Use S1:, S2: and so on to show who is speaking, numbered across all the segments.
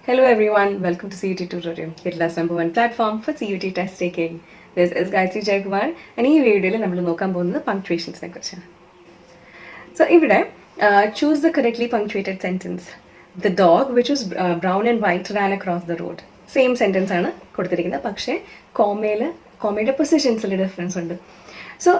S1: Hello everyone, welcome to CUT Tutorial, Kerala's #1 platform for CUT test taking. This is Gayatri Jaykumar and ഈ വീഡിയോയിൽ നമ്മൾ നോക്കാൻ പോകുന്നത് punctuationsനെ കുറിച്ചാണ്. So ഇവിടെ choose the correctly punctuated sentence. The dog which was brown and white ran across the road. Same sentence ആണ് കൊടുത്തിരിക്കുന്നത്, പക്ഷേ കോമയുടെ പൊസിഷൻസിൽ ഡിഫറൻസ് ഉണ്ട്. സോ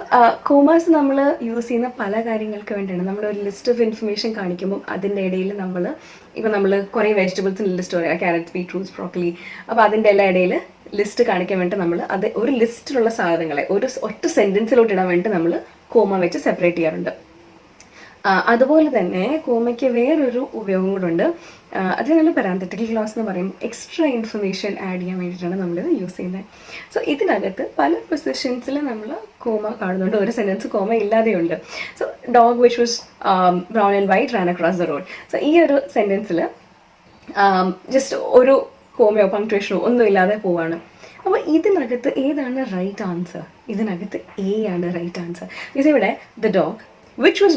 S1: കോമാസ് നമ്മൾ യൂസ് ചെയ്യുന്ന പല കാര്യങ്ങൾക്ക് വേണ്ടിയാണ്. നമ്മളൊരു ലിസ്റ്റ് ഓഫ് ഇൻഫർമേഷൻ കാണിക്കുമ്പോൾ അതിൻ്റെ ഇടയിൽ നമ്മൾ കുറേ വെജിറ്റബിൾസിൻ്റെ ലിസ്റ്റ് പറയാം, ക്യാരറ്റ്സ്, ബീട്രൂട്ട്സ്, ബ്രോക്കലി. അപ്പോൾ അതിൻ്റെ എല്ലാ ഇടയിൽ ലിസ്റ്റ് കാണിക്കാൻ വേണ്ടി നമ്മൾ അത് ഒരു ലിസ്റ്റിലുള്ള സാധനങ്ങളെ ഒറ്റ സെൻറ്റൻസിലോട്ട് ഇടാൻ വേണ്ടി നമ്മൾ കോമ വെച്ച് സെപ്പറേറ്റ് ചെയ്യാറുണ്ട്. അതുപോലെ തന്നെ കോമയ്ക്ക് വേറൊരു ഉപയോഗം കൂടെ ഉണ്ട്. അത് നമ്മൾ പാരാന്തറ്റിക്കൽ ക്ലോസ് എന്ന് പറയും. എക്സ്ട്രാ ഇൻഫർമേഷൻ ആഡ് ചെയ്യാൻ വേണ്ടിയിട്ടാണ് നമ്മളിത് യൂസ് ചെയ്യുന്നത്. സോ ഇതിനകത്ത് പല പൊസിഷൻസിൽ നമ്മൾ കോമ കാണുന്നുണ്ട്, ഒരു സെൻറ്റൻസ് കോമ ഇല്ലാതെയുണ്ട്. So dog which was brown and white ran across the road. So ഈ ഒരു സെൻറ്റൻസിൽ ജസ്റ്റ് ഒരു കോമയോ പങ്ക്ച്വേഷനോ ഒന്നും ഇല്ലാതെ പോവാണ്. അപ്പോൾ ഇതിനകത്ത് ഏതാണ് റൈറ്റ് ആൻസർ? ഇതിനകത്ത് എ ആണ് റൈറ്റ് ആൻസർ. ഇത് ഇവിടെ the dog which was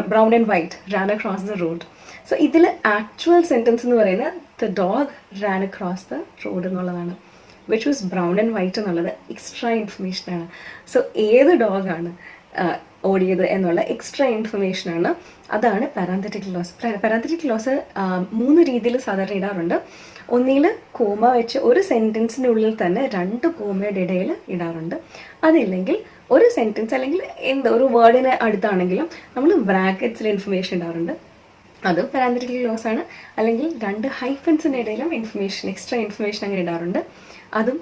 S1: brown and white ran across the road. So ഇതിൽ ആക്ച്വൽ സെൻറ്റൻസ് എന്ന് പറയുന്നത് the dog ran across the road എന്നുള്ളതാണ്. which was brown and white എന്നുള്ളത് എക്സ്ട്രാ ഇൻഫർമേഷനാണ്. സോ ഏത് ഡോഗാണ് ഓടിയത് എന്നുള്ള എക്സ്ട്രാ ഇൻഫർമേഷനാണ്. അതാണ് പാരാന്തറ്റിക് ക്ലോസ്. പാരാന്തറ്റിക് ക്ലോസ് 3 രീതിയിൽ സാധാരണ ഇടാറുണ്ട്. ഒന്നിൽ കോമ വെച്ച് ഒരു സെൻറ്റൻസിൻ്റെ ഉള്ളിൽ തന്നെ 2 കോമയുടെ ഇടയിൽ ഇടാറുണ്ട്. അതില്ലെങ്കിൽ ഒരു സെൻറ്റൻസ് അല്ലെങ്കിൽ ഒരു വേർഡിന് അടുത്താണെങ്കിലും നമ്മൾ ബ്രാക്കറ്റ്സിൽ ഇൻഫർമേഷൻ ഇടാറുണ്ട്. അത് പാരാന്തറ്റിക്കൽ ക്ലോസ് ആണ്. അല്ലെങ്കിൽ 2 ഹൈഫൻസിൻ്റെ ഇടയിലും എക്സ്ട്രാ ഇൻഫർമേഷൻ അങ്ങനെ ഇടാറുണ്ട്. അതും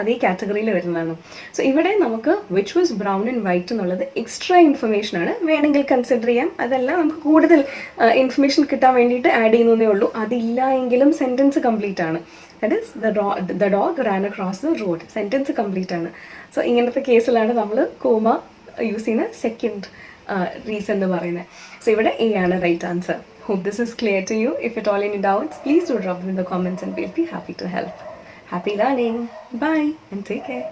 S1: അതേ കാറ്റഗറിയിൽ വരുന്നതാണ്. സോ ഇവിടെ നമുക്ക് which was brown and white എന്നുള്ളത് എക്സ്ട്രാ ഇൻഫർമേഷനാണ്, വേണമെങ്കിൽ കൺസിഡർ ചെയ്യാം. അതല്ല, നമുക്ക് കൂടുതൽ ഇൻഫർമേഷൻ കിട്ടാൻ വേണ്ടിയിട്ട് ആഡ് ചെയ്യുന്നതേ ഉള്ളൂ. അതില്ല എങ്കിലും സെൻറ്റൻസ് കംപ്ലീറ്റ് ആണ്. That is the dog ran across the road, sentence complete ആണ്. സോ ഇങ്ങനത്തെ കേസിലാണ് നമ്മൾ കോമ യൂസ് ചെയ്യുന്ന സെക്കൻഡ് റീസൺ എന്ന് പറയുന്നത്. സോ ഇവിടെ എ ആണ് right answer. Hope this is clear to you. If at all any doubts, please do drop them in the comments and we'll be happy to help. Happy learning. Bye and take care.